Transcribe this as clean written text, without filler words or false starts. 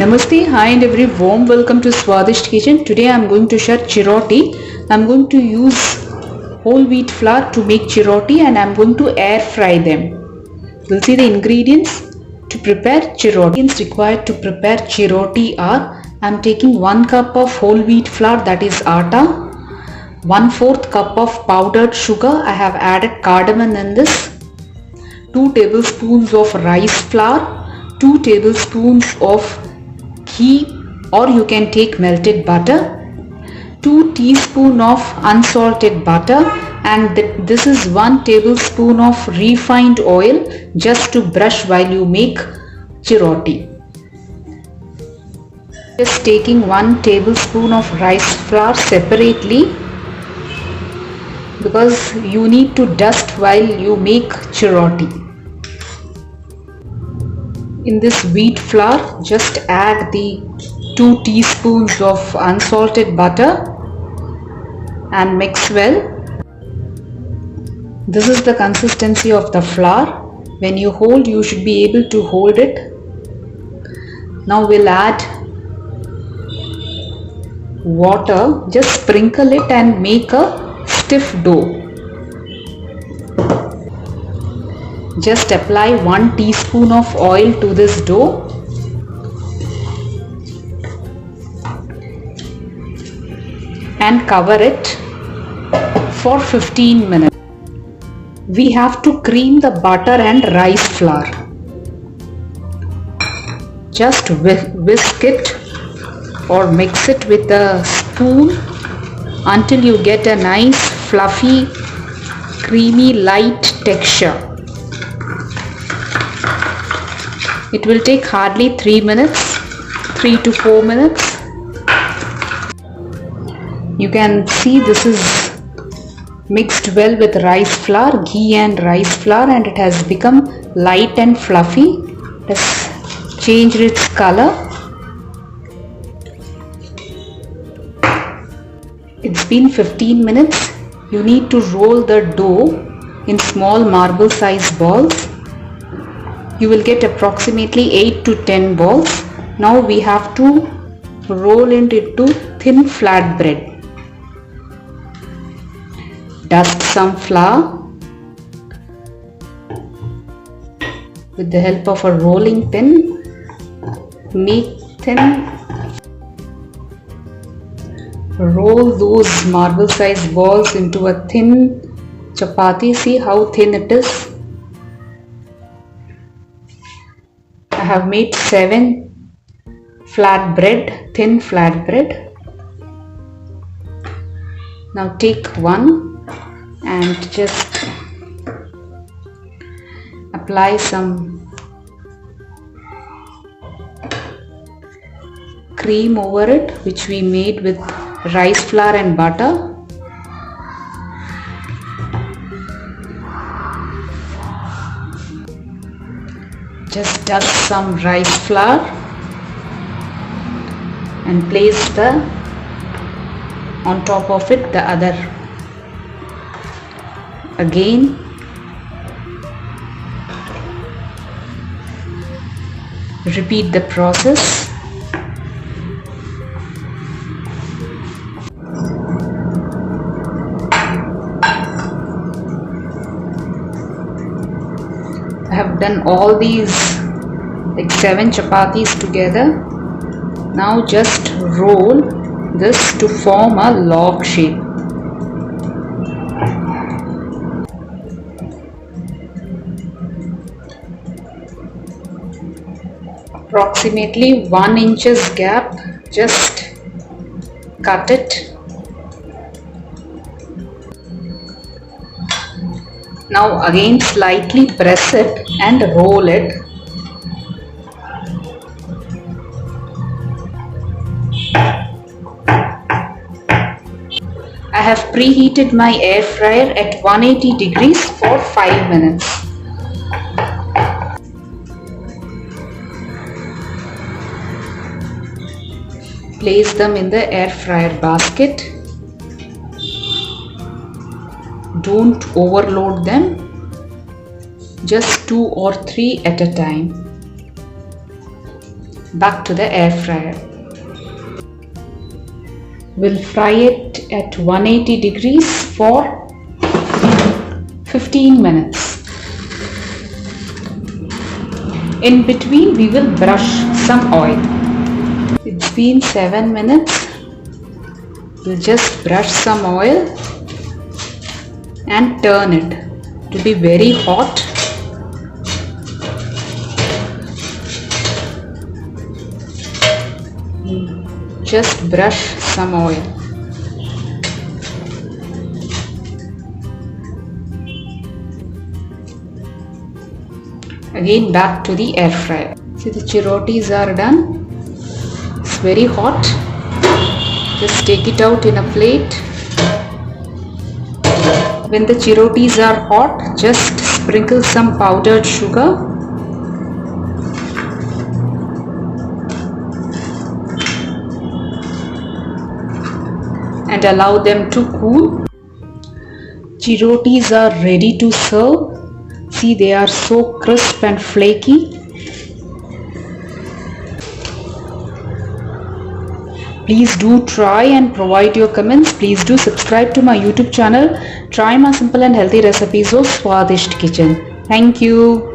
Namaste, hi and a very warm welcome to Swadisht Kitchen. Today I am going to share chiroti. I am going to use whole wheat flour to make chiroti and I am going to air fry them. We'll see the ingredients to prepare chiroti. Ingredients required to prepare chiroti are: I am taking 1 cup of whole wheat flour, that is atta, 1/4 cup of powdered sugar. I have added cardamom in this, 2 tablespoons of rice flour, 2 tablespoons of ghee, or you can take melted butter, 2 teaspoons of unsalted butter, and this is 1 tablespoon of refined oil just to brush while you make chiroti. Just taking 1 tablespoon of rice flour separately because you need to dust while you make chiroti. In this wheat flour, just add the 2 teaspoons of unsalted butter and mix well. This is the consistency of the flour. When you hold, you should be able to hold it. Now we'll add water. Just sprinkle it and make a stiff dough. Just apply 1 teaspoon of oil to this dough and cover it for 15 minutes. We have to cream the butter and rice flour. Just whisk it or mix it with a spoon until you get a nice fluffy, creamy, light texture. It will take hardly 3 minutes, 3 to 4 minutes. You can see this is mixed well with rice flour, ghee and rice flour, and it has become light and fluffy. It has changed its color. It's been 15 minutes. You need to roll the dough in small marble sized balls. You will get approximately 8 to 10 balls. Now we have to roll it into thin flat bread. Dust some flour with the help of a rolling pin. Make thin. Roll those marble sized balls into a thin chapati. See how thin it is. I have made 7 flat bread, thin flat bread. Now take one and just apply some cream over it, which we made with rice flour and butter. Just dust some rice flour and place on top of it the other. Again repeat the process. I have done all these like 7 chapatis together. Now just roll this to form a log shape. Approximately 1 inches gap, just cut it. Now again slightly press it and roll it. I have preheated my air fryer at 180 degrees for 5 minutes. Place them in the air fryer basket. Don't overload them. Just 2 or 3 at a time. back to the air fryer. We'll fry it at 180 degrees for 15 minutes. In between, we will brush some oil. It's been 7 minutes. We'll just brush some oil and turn it to be very hot. Just brush some oil. Again back to the air fryer. See, the chirotis are done. It's very hot. Just take it out in a plate. When the chirotis are hot, just sprinkle some powdered sugar. And allow them to cool. Chirotis are ready to serve. See, they are so crisp and flaky. Please do try and provide your comments. Please do subscribe to my YouTube channel. Try my simple and healthy recipes of Swadisht Kitchen. Thank you.